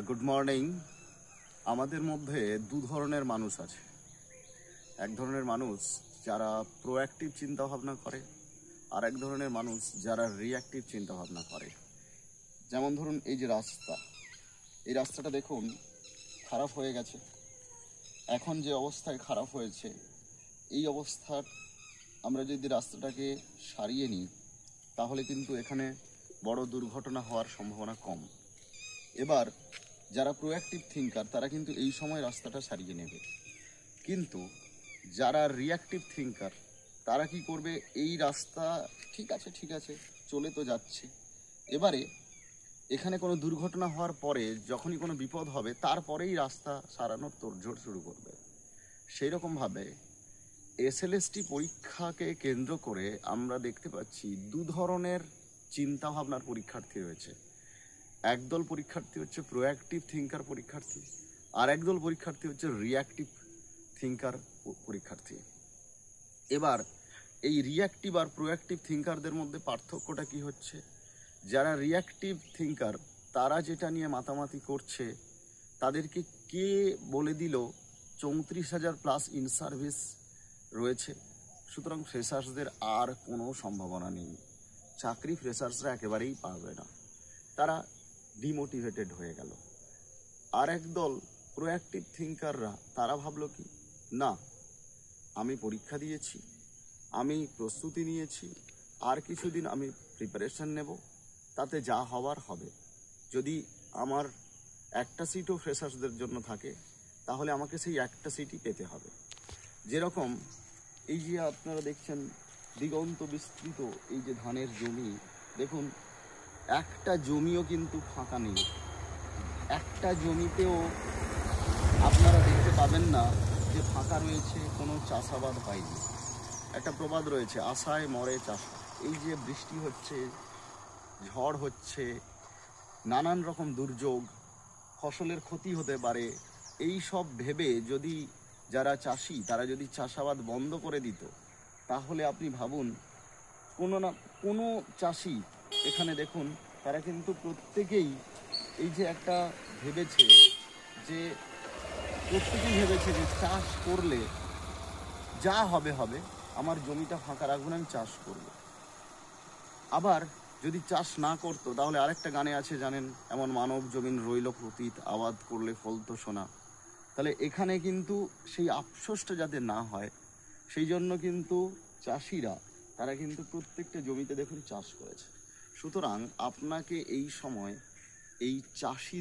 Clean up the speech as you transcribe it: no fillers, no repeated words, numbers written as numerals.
Good morning. আমাদের মধ্যে দু ধরনের মানুষ আছে। এক ধরনের মানুষ যারা প্রোঅ্যাক্টিভ চিন্তা ভাবনা করে, আর এক ধরনের মানুষ যারা রিঅ্যাক্টিভ চিন্তা ভাবনা করে। যেমন ধরুন, এই যে এই রাস্তাটা দেখুন খারাপ হয়ে গেছে। এখন যে অবস্থায় খারাপ হয়েছে, এই অবস্থার আমরা যদি রাস্তাটাকে সারিয়ে নিই, তাহলে কিন্তু এখানে বড় দুর্ঘটনা হওয়ার সম্ভাবনা কম। এবার যারা প্রোঅ্যাক্টিভ থিঙ্কার তারা কিন্তু এই সময় রাস্তাটা সারিয়ে নেবে, কিন্তু যারা রিঅ্যাক্টিভ থিঙ্কার তারা কি করবে, এই রাস্তা ঠিক আছে চলে তো যাচ্ছে, এবারে এখানে কোনো দুর্ঘটনা হওয়ার পরে যখনই কোনো বিপদ হবে তারপরেই রাস্তা সারানোর তোড়জোড় শুরু করবে। সেই রকমভাবে এসএলএসটি পরীক্ষাকে কেন্দ্র করে আমরা দেখতে পাচ্ছি দু ধরনের চিন্তাভাবনার পরীক্ষার্থী রয়েছে। একদল পরীক্ষার্থী হচ্ছে প্রোঅ্যাক্টিভ থিঙ্কার পরীক্ষার্থী, আর একদল পরীক্ষার্থী হচ্ছে রিঅ্যাক্টিভ থিঙ্কার পরীক্ষার্থী। এবার এই রিঅ্যাক্টিভ আর প্রোঅ্যাক্টিভ থিঙ্কারদের মধ্যে পার্থক্যটা কি হচ্ছে? যারা রিঅ্যাক্টিভ থিঙ্কার তারা যেটা নিয়ে মাতামাতি করছে, তাদেরকে কে বলে দিল 34,000 প্লাস ইন সার্ভিস রয়েছে, সুতরাং ফ্রেশার্সদের আর কোনো সম্ভাবনা নেই, চাকরি ফ্রেশার্সরা একেবারেই পাবে না, তারা ডিমোটিভেটেড হয়ে গেল। আর একদল প্রোঅ্যাক্টিভ থিঙ্কাররা তারা ভাবলো কি, না আমি পরীক্ষা দিয়েছি, আমি প্রস্তুতি নিয়েছি, আর কিছুদিন আমি প্রিপারেশন নেব, তাতে যা হওয়ার হবে। যদি আমার একটা সিটও ফ্রেশার্সদের জন্য থাকে তাহলে আমাকে সেই একটা সিটই পেতে হবে। যেরকম এই যে আপনারা দেখছেন দিগন্ত বিস্তৃত এই যে ধানের জমি, দেখুন একটা জমিও কিন্তু ফাঁকা নেই, একটা জমিতেও আপনারা দেখতে পাবেন না যে ফাঁকা রয়েছে, কোনো চাষাবাদ হয়নি। একটা প্রবাদ রয়েছে, আশায় মরে চাষা। এই যে বৃষ্টি হচ্ছে, ঝড় হচ্ছে, নানান রকম দুর্যোগ, ফসলের ক্ষতি হতে পারে, এই সব ভেবে যদি যারা চাষি তারা যদি চাষাবাদ বন্ধ করে দিত, তাহলে আপনি ভাবুন কোনো চাষি এখানে দেখুন তারা কিন্তু প্রত্যেকেই এই যে একটা ভেবেছে যে চাষ করলে যা হবে হবে, আমার জমিটা ফাঁকা রাখবো না, আমি চাষ করব। আবার যদি চাষ না করতো তাহলে আরেকটা গানে আছে জানেন, এমন মানব জমিন রইল প্রতীত, আবাদ করলে ফলতো সোনা। তাহলে এখানে কিন্তু সেই আফসোসটা যাতে না হয়, সেই জন্য কিন্তু চাষিরা তারা কিন্তু প্রত্যেকটা জমিতে দেখুন চাষ করেছে। সুতরাং আপনাকে এই সময় এই চাষি